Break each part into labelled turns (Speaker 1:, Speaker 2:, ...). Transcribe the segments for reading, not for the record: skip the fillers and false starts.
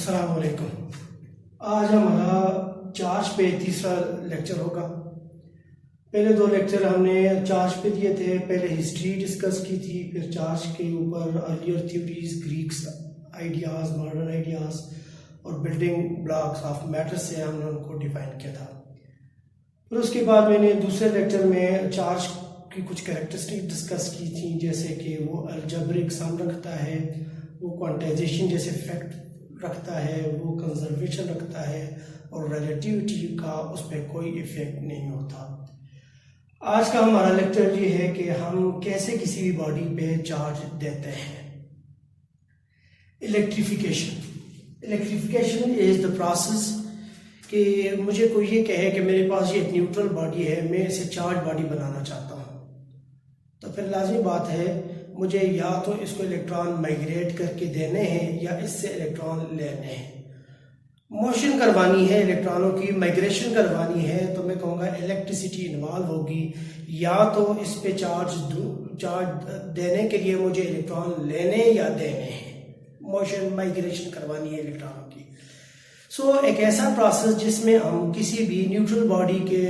Speaker 1: अस्सलाम वालेकुम। आज हमारा चार्ज पे तीसरा लेक्चर होगा। पहले दो लेक्चर हमने चार्ज पे दिए थे। पहले हिस्ट्री डिस्कस की थी, फिर चार्ज के ऊपर earlier theories, Greeks ideas, modern ideas और बिल्डिंग ब्लॉक्स ऑफ मैटर से हमने उनको डिफाइन किया था। फिर उसके बाद मैंने दूसरे लेक्चर में चार्ज की कुछ कैरेक्टरिस्टिक डिस्कस की थी, जैसे कि वो अलजेब्रिक सम रखता है, वो क्वांटाइजेशन जैसे फैक्ट रखता है, वो कंजर्वेशन रखता है और रिलेटिविटी का उस पर कोई इफेक्ट नहीं होता। आज का हमारा लेक्चर ये है कि हम कैसे किसी भी बॉडी पे चार्ज देते हैं। इलेक्ट्रिफिकेशन इज द प्रोसेस कि मुझे कोई ये कहे कि मेरे पास ये एक न्यूट्रल बॉडी है, मैं इसे चार्ज बॉडी बनाना चाहता हूँ, तो फिर लाजमी बात है मुझे या तो इसको इलेक्ट्रॉन माइग्रेट करके देने हैं या इससे इलेक्ट्रॉन लेने हैं। मोशन करवानी है, इलेक्ट्रॉनों की माइग्रेशन करवानी है, तो मैं कहूँगा इलेक्ट्रिसिटी इन्वॉल्व होगी। या तो इस पे चार्ज देने के लिए मुझे इलेक्ट्रॉन लेने या देने हैं, मोशन माइग्रेशन करवानी है इलेक्ट्रॉनों की। सो एक ऐसा प्रोसेस जिसमें हम किसी भी न्यूट्रल बॉडी के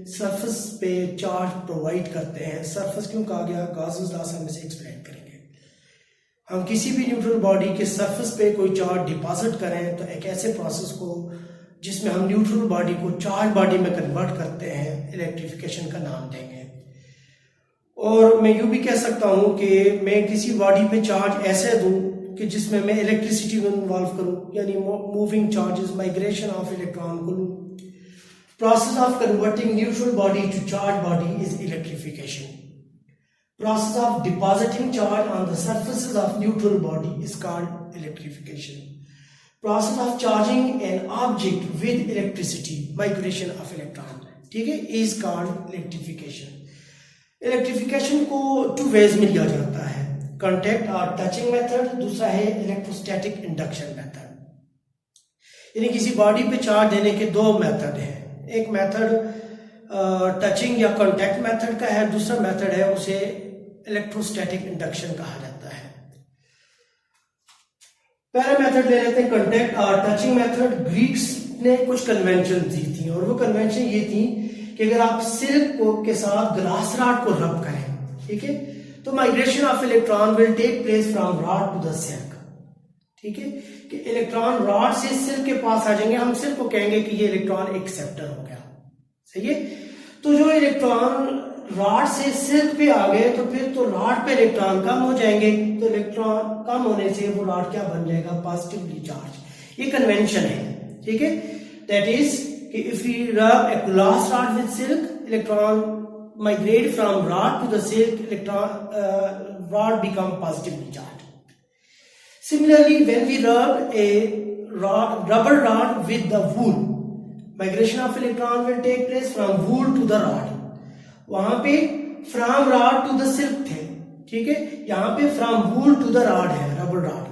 Speaker 1: सरफेस पे चार्ज प्रोवाइड करते हैं। सरफेस क्यों कहा गया, गॉसेस लॉ से हम इसे एक्सप्लेन करेंगे। हम किसी भी न्यूट्रल बॉडी के सरफेस पे कोई चार्ज डिपॉजिट करें तो एक ऐसे प्रोसेस को जिसमें हम न्यूट्रल बॉडी को चार्ज बॉडी में कन्वर्ट करते हैं, इलेक्ट्रिफिकेशन का नाम देंगे। और मैं यूं भी कह सकता हूं कि मैं किसी बॉडी पे चार्ज ऐसे दूं कि जिसमें मैं इलेक्ट्रिसिटी को इन्वॉल्व करूं, यानी moving charges, migration of electron को लूं। Process of converting neutral body to charged body is electrification. Process of depositing charge on the surfaces of neutral body is called electrification. Process of charging an object with electricity, migration of electron, ठीक है, is called electrification. Electrification को two ways में लिया जाता है, contact और touching method, दूसरा है electrostatic induction method। यानी किसी बॉडी पे चार्ज देने के दो मेथड हैं। एक मेथड टचिंग या कांटेक्ट मेथड का है, दूसरा मेथड है उसे इलेक्ट्रोस्टैटिक इंडक्शन कहा जाता है। पहला मेथड ले लेते हैं कांटेक्ट और टचिंग मेथड। ग्रीक्स ने कुछ कन्वेंशन दी थी और वो कन्वेंशन ये थी कि अगर आप सिल्क को के साथ ग्लास रॉड को रब करें, ठीक है, तो migration of electron will take place from rod to the silk. ठीक है, कि इलेक्ट्रॉन रॉड से सिल्क के पास आ जाएंगे, हम सिल्क को कहेंगे कि ये इलेक्ट्रॉन एक्सेप्टर हो गया। सही है, तो जो इलेक्ट्रॉन रॉड से सिल्क पे आ गए तो फिर तो रॉड पे इलेक्ट्रॉन कम हो जाएंगे, तो इलेक्ट्रॉन कम होने से वो रॉड क्या बन जाएगा, पॉजिटिवली चार्ज। ये कन्वेंशन है, ठीक है। दैट इज कि if we rub a glass rod with silk, electron migrate from rod to the silk, electron rod become positively charge. Similarly, when we rub a rubber rod with the wool, migration of electron will take place from wool to the rod. वहां पे from rod to the silk थे, ठीक है, यहाँ पे from wool to the rod है, rubber rod।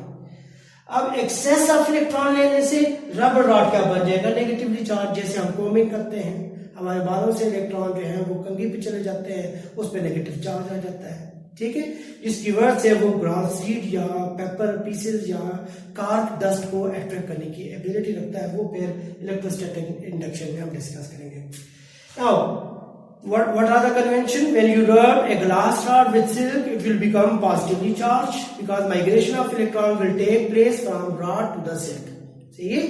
Speaker 1: अब excess of electron लेने से rubber rod क्या बन जाएगा, नेगेटिवली चार्ज। जैसे हम कोमिंग करते हैं, हमारे बालों से इलेक्ट्रॉन जो है वो कंघी पे चले जाते हैं, उस पर नेगेटिव चार्ज आ जाता है, ठीक है, जिसकी वजह से वो ग्रास सीड या पेपर पीसेस या कार्क डस्ट को अट्रैक्ट करने की एबिलिटी रखता है। वो फिर इलेक्ट्रोस्टैटिक इंडक्शन में हम डिस्कस करेंगे। Now what are the convention? When you rub a glass rod with silk, it will become positively charged because migration of electron will take place from rod to the silk. See?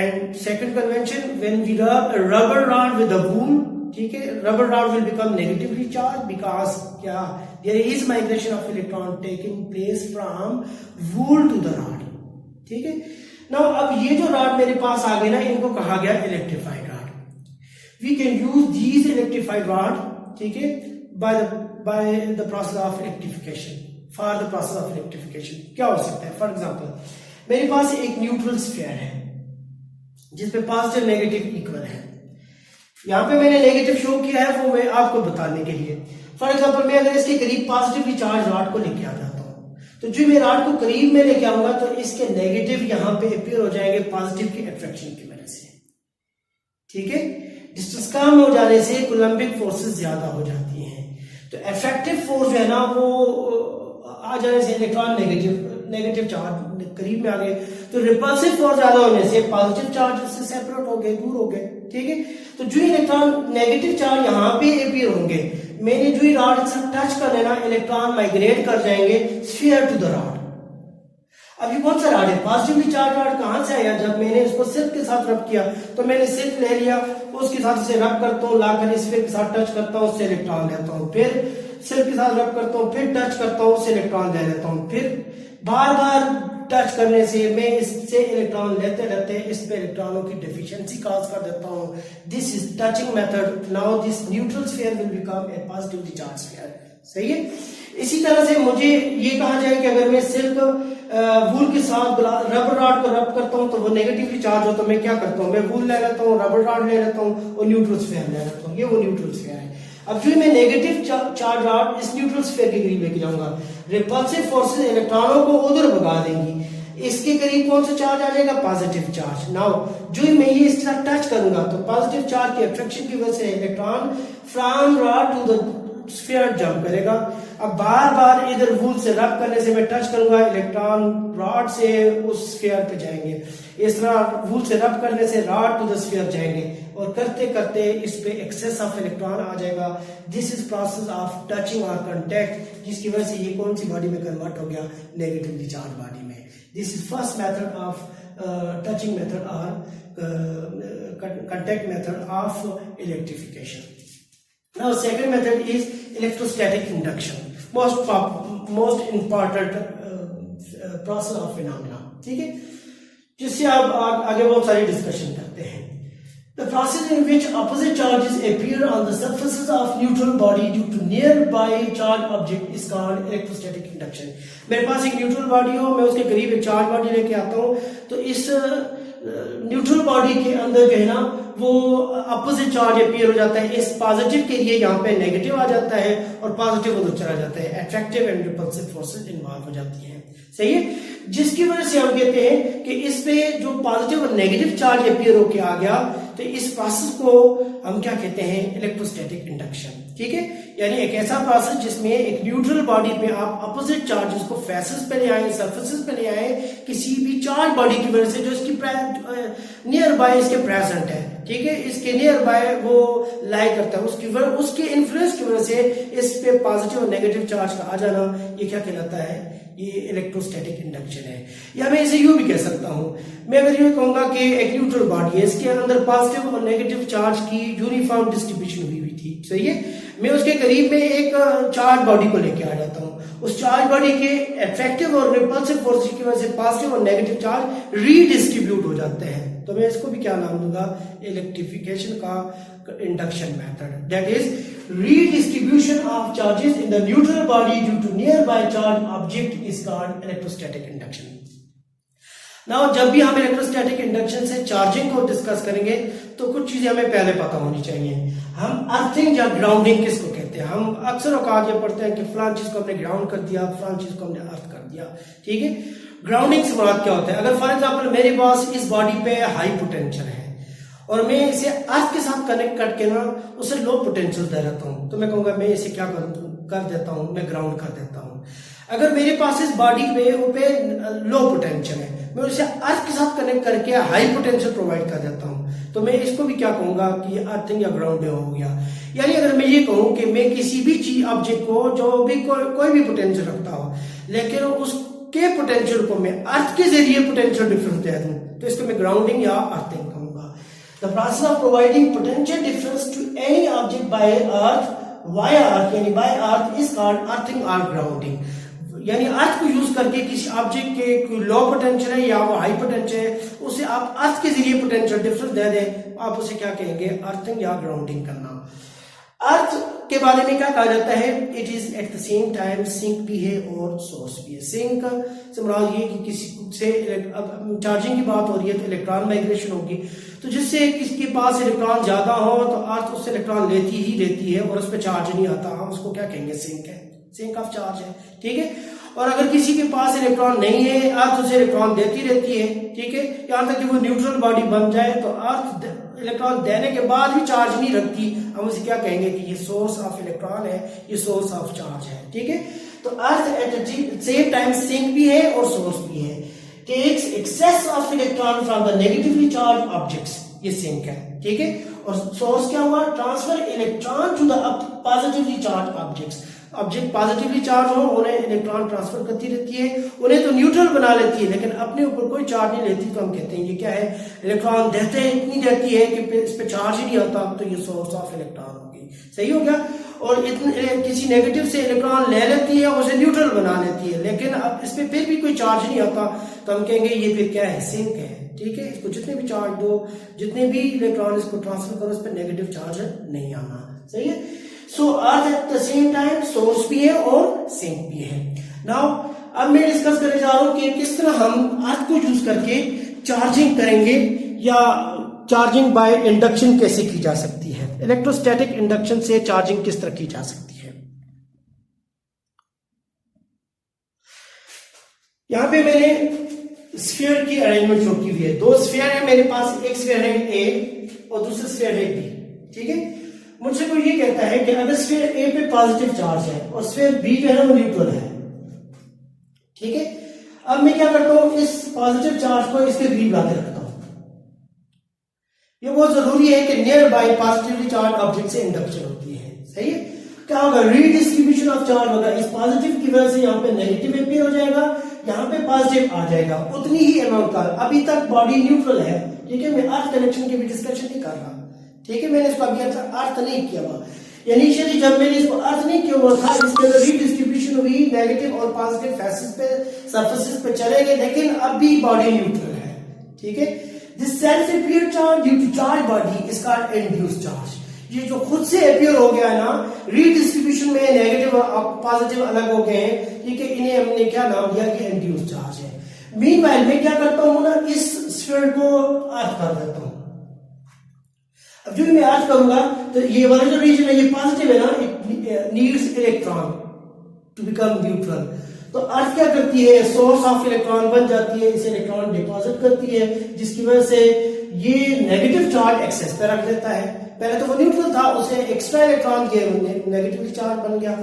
Speaker 1: And second convention, when we rub a rubber rod with the wool, ठीक है, rubber rod will become negatively charged because क्या, there is migration of electron taking place from wool to the rod, ठीक है। Now अब ये जो rod मेरे पास आ गए ना, इनको कहा गया electrified rod। We can use these electrified rod, ठीक है, by the process of electrification, for the process of electrification। क्या हो सकता है, फॉर एग्जाम्पल मेरे पास एक न्यूट्रल स्फीयर है जिसपे पॉजिटिव नेगेटिव इक्वल है। यहाँ पे मैंने नेगेटिव शो किया है, वो मैं आपको बताने के लिए। फॉर एग्जांपल मैं अगर इसके करीब पॉजिटिवली चार्ज रॉड को लेके आ जाता हूँ, तो जो मैं रॉड को करीब में लेके आऊंगा तो इसके नेगेटिव यहाँ पे अपीयर हो जाएंगे पॉजिटिव की अट्रैक्शन की वजह से, ठीक है। डिस्टेंस कम हो जाने से कूलम्बिक फोर्सेस ज्यादा हो जाती हैं, तो इफेक्टिव फोर्स जो है ना वो आ जाने से इलेक्ट्रॉन नेगेटिव चार्ज करीब में आ गए, तो रिपल्सिव फोर्स ज्यादा होने से पॉजिटिव चार्ज से सेपरेट हो गए, दूर हो गए, ठीक है। तो जो इलेक्ट्रॉन नेगेटिव चार्ज यहाँ पे अपीयर होंगे, मैंने जो ही रॉड से टच कर लेना, इलेक्ट्रॉन माइग्रेट कर जाएंगे स्फीयर टू द रॉड। अब ये कौन सा रॉड है? पॉजिटिवली चार्ज रॉड कहां से आया? जब मैंने इसको सिल्क के साथ रब किया, तो मैंने सिल्क ले लिया, उसके साथ इसे रब करता हूँ, लाकर स्फीयर के साथ टच करता हूँ, उससे इलेक्ट्रॉन लेता हूँ, फिर सिल्क के साथ रब करता हूँ, फिर टच करता हूँ, उससे इलेक्ट्रॉन ले लेता हूँ, फिर बार बार टच करने से मैं इससे इलेक्ट्रॉन लेते रहते इस पे इलेक्ट्रॉनों की डेफिशिएंसी कॉज कर देता हूँ। This is touching method. Now this neutral sphere will become a positively charge sphere. सही है। इसी तरह से मुझे ये कहा जाए कि अगर मैं सिल्क वूल के साथ रबर रॉड को रब करता हूँ तो वो नेगेटिवली चार्ज हो, तो मैं क्या करता हूँ, मैं वूल ले लेता हूँ, रबर रॉड ले लेता हूँ और न्यूट्रल स्फीयर ले लेता हूँ। ये वो न्यूट्रल स्फीयर है। अब जो मैं नेगेटिव चार्ज रॉड इस न्यूट्रल स्फीयर के करीब लेके जाऊंगा, रिपल्सिव फोर्सेस इलेक्ट्रॉनों को उधर भगा देंगी, इसके करीब कौन सा चार्ज आ जाएगा? Positive charge. नाउ जो मैं ये इसके साथ टच करूंगा तो पॉजिटिव चार्ज के अट्रैक्शन की वजह से electron from rod to the sphere jump करेगा। अब बार बार इधर वूल से रब करने से मैं टच करूंगा, इलेक्ट्रॉन रॉड से उस स्फीयर पे जाएंगे, इस तरह वूल से रब करने से रॉड टू द स्फीयर जाएंगे, और करते करते इस पे एक्सेस ऑफ इलेक्ट्रॉन आ जाएगा। This is process of touching और कांटेक्ट, जिसकी वजह से ये कौन सी बॉडी में कन्वर्ट हो गया? नेगेटिवली चार्ज बॉडी में। This is first method of touching method और contact method of electrification. Now second method is electrostatic induction, most important process of phenomena, ठीक है, जिससे आप आगे बहुत सारी डिस्कशन करते हैं। The process in which opposite charges appear on the surfaces of neutral body due to nearby charged object is called electrostatic induction। मेरे पास एक न्यूट्रल बॉडी हो, मैं उसके करीब एक चार्ज बॉडी लेके आता हूँ, तो इस न्यूट्रल बॉडी के अंदर जो है ना वो अपोजिट चार्ज अपीयर हो जाता है। इस पॉजिटिव के लिए यहाँ पे नेगेटिव आ जाता है और पॉजिटिव उधर चला जाता है। Attractive and repulsive forces involve हो जाती हैं। सही है। जिसकी वजह से हम कहते हैं कि इस पे जो पॉजिटिव और नेगेटिव चार्ज अपीयर होके आ गया, तो इस प्रोसेस को हम क्या कहते हैं? Electrostatic induction. ठीक है, यानी एक ऐसा प्रोसेस जिसमें एक न्यूट्रल बॉडी पे आप अपोजिट चार्जेस को फेसेस पे ले आए, सरफेसेस पे ले आए, किसी भी चार्ज बॉडी की वजह से जो इसकी नियर बाय इसके प्रेजेंट है, ठीक है, इसके नियर बाय वो लाई करता है, उसके इन्फ्लुएंस की वजह से इस पे पॉजिटिव और नेगेटिव चार्ज का आ जाना, ये क्या कहलाता है? ये इलेक्ट्रोस्टैटिक इंडक्शन है। या मैं इसे यूं भी कह सकता हूं, मैं अगर यूं कहूंगा कि एक न्यूट्रल बॉडी है, इसके अंदर पॉजिटिव और नेगेटिव चार्ज की यूनिफॉर्म डिस्ट्रीब्यूशन हुई हुई थी। सही है। मैं उसके करीब में एक चार्ज बॉडी को लेके आ जाता हूं, उस चार्ज बॉडी के अट्रैक्टिव और रिपल्सिव फोर्स की वजह से पॉजिटिव और नेगेटिव चार्ज रीडिस्ट्रीब्यूट हो जाते हैं, तो मैं इसको भी क्या नाम दूंगा? इलेक्ट्रिफिकेशन का induction method. That is redistribution of charges in the neutral body due to nearby charged object is called electrostatic induction. Now जब भी हम इलेक्ट्रोस्टैटिक इंडक्शन से चार्जिंग को डिस्कस करेंगे तो कुछ चीजें हमें पहले पता होनी चाहिए। हम अर्थिंग या ग्राउंडिंग किसको कहते हैं? हम अक्सर औकात ये पढ़ते हैं कि फलां चीज को हमने ग्राउंड कर दिया, फलां चीज को हमने अर्थ कर दिया। ठीक है, ग्राउंडिंग से मुराद क्या होता है? अगर फॉर एग्जाम्पल मेरे पास इस बॉडी पे हाई पोटेंशियल है और मैं इसे अर्थ के साथ कनेक्ट करके ना उसे लो पोटेंशियल दे रहता हूं, तो मैं कहूंगा मैं इसे क्या कर देता हूं? मैं ग्राउंड कर देता हूं। अगर मेरे पास इस बॉडी पे लो पोटेंशियल है, मैं उसे अर्थ के साथ कनेक्ट करके हाई पोटेंशियल प्रोवाइड कर देता हूं, तो मैं इसको भी क्या कहूंगा कि अर्थिंग या ग्राउंड हो गया। यानी अगर मैं ये कहूं कि मैं किसी भी चीज ऑब्जेक्ट को जो भी कोई भी पोटेंशियल रखता हो, लेकिन उसके पोटेंशियल को मैं अर्थ के जरिए पोटेंशियल डिफरेंस दे दूं, तो इसको मैं ग्राउंडिंग या अर्थिंग कहूंगा। The process of providing potential difference to any object by earth via earth यानी by earth is called earthing or grounding। यानी अर्थ को यूज करके किसी ऑब्जेक्ट के कोई लो पोटेंशियल है या वो हाई पोटेंशियल है, उसे आप अर्थ के जरिए पोटेंशियल डिफरेंस दे दें, आप उसे क्या कहेंगे? अर्थिंग या ग्राउंडिंग करना। अर्थ के बारे में क्या कहा जाता है? It is at the same time sink भी है और सोर्स भी है। सिंक से मुराद ये कि किसी से चार्जिंग की बात हो रही है तो इलेक्ट्रॉन माइग्रेशन होगी, तो जिससे किसके पास इलेक्ट्रॉन ज्यादा हो तो अर्थ उससे इलेक्ट्रॉन लेती ही लेती है और उस पर चार्ज नहीं आता, हम उसको क्या कहेंगे? सिंक है, सिंक ऑफ चार्ज है। ठीक है। और अगर किसी के पास इलेक्ट्रॉन नहीं है, अर्थ उसे इलेक्ट्रॉन देती रहती है, ठीक है, यहां तक कि वो न्यूट्रल बॉडी बन जाए, तो अर्थ इलेक्ट्रॉन देने के बाद भी चार्ज नहीं रखती, हम उसे क्या कहेंगे कि ये सोर्स ऑफ इलेक्ट्रॉन है, ये सोर्स ऑफ चार्ज है। ठीक है। तो earth at same time sink भी है और सोर्स भी है। Takes excess of electron from the negatively charge objects, ये सिंक है, ठीक है। और सोर्स क्या हुआ, transfer electron to the positively charge objects. Object positively charge हो उन्हें इलेक्ट्रॉन ट्रांसफर करती रहती है, उन्हें तो न्यूट्रल बना लेती है लेकिन अपने ऊपर कोई चार्ज नहीं लेती, तो हम कहते हैं ये क्या है, इलेक्ट्रॉन देते हैं, इतनी देती है कि इस पे चार्ज ही नहीं आता, तो ये सोर्स ऑफ इलेक्ट्रॉन होगी। सही हो गया। और किसी नेगेटिव से इलेक्ट्रॉन ले लेती है, उसे न्यूट्रल बना लेती है, लेकिन अब इस पे फिर भी कोई चार्ज नहीं आता, तो हम कहेंगे ये फिर क्या है, सिंक है, ठीक है। इसको जितने भी चार्ज दो, जितने भी इलेक्ट्रॉन इसको ट्रांसफर करो, इस पर नेगेटिव चार्ज नहीं आना। सही है। So earth at the same time source भी है और सिंक भी है। नाउ अब मैं डिस्कस करने जा रहा हूं कि किस तरह हम अर्थ को यूज करके चार्जिंग करेंगे, या चार्जिंग बाय इंडक्शन कैसे की जा सकती है, इलेक्ट्रोस्टैटिक इंडक्शन से चार्जिंग किस तरह की जा सकती है। यहां पे मैंने स्फीयर की अरेंजमेंट शो की हुई है। दो स्फीयर है मेरे पास, एक स्फीयर है ए और दूसरा स्फीयर है बी, ठीक है। मुझसे कोई ये कहता है कि अगर स्फीयर ए पे पॉजिटिव चार्ज है और स्फीयर बी जो है वो न्यूट्रल है, ठीक है। अब मैं क्या करता हूं, इस पॉजिटिव चार्ज को इसके करीब लाके रखता हूं। ये बहुत जरूरी है कि near by positively charge object से इंडक्शन होती है। सही है। क्या होगा, रीडिस्ट्रीब्यूशन ऑफ चार्ज होगा। इस पॉजिटिव की वजह से यहाँ पे नेगेटिव एपियर हो जाएगा, यहाँ पे पॉजिटिव आ जाएगा, उतनी ही अमाउंट का। अभी तक बॉडी न्यूट्रल है, ठीक है। मैं अर्थ कनेक्शन की भी डिस्कशन नहीं कर रहा, ठीक है। मैंने इसको अभी अर्थ नहीं किया हुआ, इनिशियली जब मैंने इसको अर्थ नहीं किया हुआ था, इसके अंदर रीडिस्ट्रीब्यूशन हुई, नेगेटिव और पॉजिटिव फेसेस पे, सरफेसेस पे चले गए, लेकिन अभी बॉडी न्यूट्रल है, ठीक है। This self appear charge due to charge body is called induced charge. ये जो खुद से अपीयर हो गया है ना, रीडिस्ट्रीब्यूशन में नेगेटिव और पॉजिटिव अलग हो गए हैं, ठीक है, इन्हें हमने क्या नाम दिया कि इंड्यूस्ड चार्ज है। मीनवाइल मैं क्या करता हूं ना, इस स्फीयर को अर्थ कर देता हूं। अब जो मैं अर्थ करूंगा तो ये वाला जो रीजन है ये पॉजिटिव है ना, it needs electron to become neutral. तो अर्थ क्या करती है, सोर्स ऑफ इलेक्ट्रॉन बन जाती है, इसे इलेक्ट्रॉन डिपॉजिट करती है, जिसकी वजह से ये नेगेटिव चार्ज एक्सेस पे रख देता है। पहले तो वो न्यूट्रल था, उसे एक्स्ट्रा इलेक्ट्रॉन दिए, नेगेटिव चार्ज बन गया।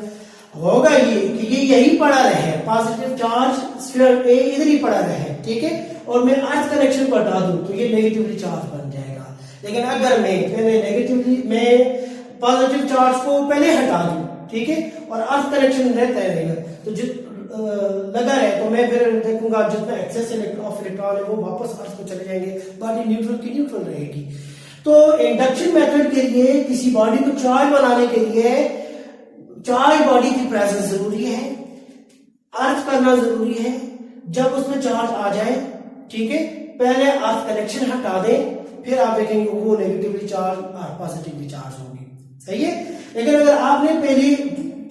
Speaker 1: होगा ये कि ये यही पड़ा रहे, पॉजिटिव चार्ज स्फीयर ए इधर ही पड़ा रहे, ठीक है। और मैं अर्थ कनेक्शन को हटा दूं तो ये नेगेटिवली चार्ज बन जाएगा। लेकिन अगर मैं पॉजिटिव चार्ज को पहले हटा दूं, ठीक है, और अर्थ कनेक्शन रहता रहेगा, तो लगा रहे, तो मैं फिर देखूंगा जितना एक्सेस ऑफ इलेक्ट्रॉन है वो वापस अर्थ को चले जाएंगे, बॉडी न्यूट्रल की न्यूट्रल रहेगी। तो इंडक्शन मेथड के लिए, किसी बॉडी को चार्ज बनाने के लिए चार्ज बॉडी की प्रेजेंस जरूरी है, अर्थ करना जरूरी है। जब उसमें चार्ज आ जाए, ठीक है, पहले अर्थ कनेक्शन हटा दें, फिर आप देखेंगे वो नेगेटिवली चार्ज और पॉजिटिवली चार्ज होगी। सही है। लेकिन अगर आपने पहले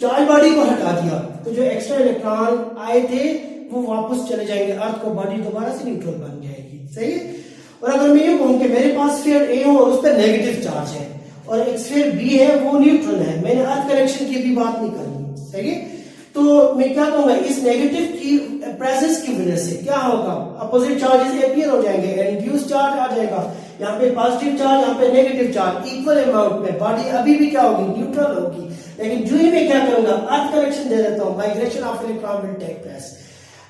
Speaker 1: चार्ज बॉडी को हटा दिया तो जो एक्स्ट्रा इलेक्ट्रॉन आए थे वो वापस चले जाएंगे, अर्थ को बॉडी दोबारा से न्यूट्रल बन जाएगी। सही है। और अगर मैं ये कहूं कि मेरे पास स्फीयर ए हो और उस पर नेगेटिव चार्ज है और एक स्फीयर बी है वो न्यूट्रल है, मैंने अर्थ कनेक्शन की भी बात नहीं करनी। सही है। तो मैं क्या कहूंगा, इस नेगेटिव की प्रेजेंस की वजह से क्या होगा, अपोजिट चार्जेस अपीयर हो जाएंगे, इंड्यूस चार्ज आ जाएगा, यहाँ पे पॉजिटिव चार्ज, यहाँ पे नेगेटिव चार्ज, इक्वल अमाउंट में बॉडी अभी भी क्या होगी, न्यूट्रल होगी। लेकिन जो ही मैं क्या करूंगा, अर्थ कनेक्शन दे देता हूं, migration of electron will take place,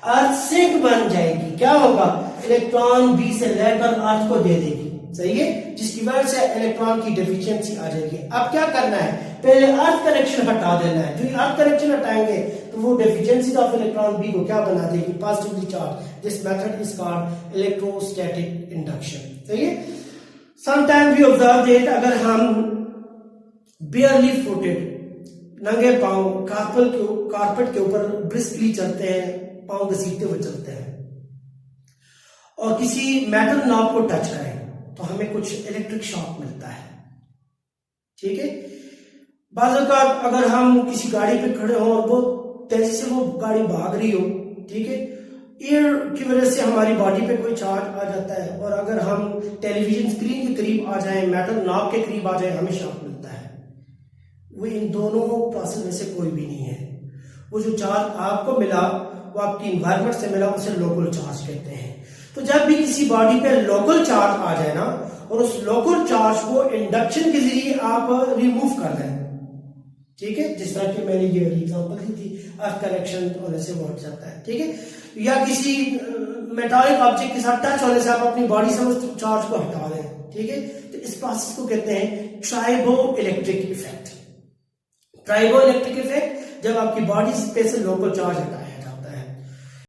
Speaker 1: earth sink बन जाएगी। क्या होगा, इलेक्ट्रॉन बी से लेकर अर्थ को दे देगी। सही है। जिसकी वजह से इलेक्ट्रॉन की डेफिशिएंसी आ जाएगी। अब क्या करना है, पहले अर्थ कनेक्शन हटा देना है। जो अर्थ कनेक्शन हटाएंगे तो वो डेफिशिएंसी ऑफ इलेक्ट्रॉन बी को क्या बना देगी, positively charge. This method is called electrostatic induction. सही है। समटाइम वी ऑब्जर्व दैट अगर हम बेयरली फुटेड, नंगे पांव कारपेट के ऊपर ब्रिस्कली चलते हैं, पांव घसीटते हुए चलते हैं, और किसी मेटल नॉब को टच करें तो हमें कुछ इलेक्ट्रिक शॉक मिलता है। ठीक है। बाज़ औक़ात अगर हम किसी गाड़ी पे खड़े हों और बहुत तेजी से वो गाड़ी भाग रही हो, ठीक है, एयर की वजह से हमारी बॉडी पे कोई चार्ज आ जाता है, और अगर हम टेलीविजन स्क्रीन के करीब आ जाएं, मेटल नॉब के करीब आ जाएं, हमें शॉक मिलता है। वो इन दोनों प्रोसेस में से कोई भी नहीं है। वो जो चार्ज आपको मिला वो आपकी इन्वायरमेंट से मिला, उसे लोकल चार्ज कहते हैं। तो जब भी किसी बॉडी पे लोकल चार्ज आ जाए ना, और उस लोकल चार्ज को इंडक्शन के जरिए आप रिमूव कर दें, ठीक है, जिस तरह की मैंने ये वाली एग्जांपल दी थी, अर्थ कनेक्शन होने से वो हट जाता है। ठीक है, या किसी मेटालिक ऑब्जेक्ट के साथ टच होने से आप अपनी बॉडी से उस चार्ज को हटा दें। ठीक है, तो इस प्रोसेस को कहते हैं tribo electric effect. Tribo electric effect, जब आपकी बॉडी पे से लोकल चार्ज हटा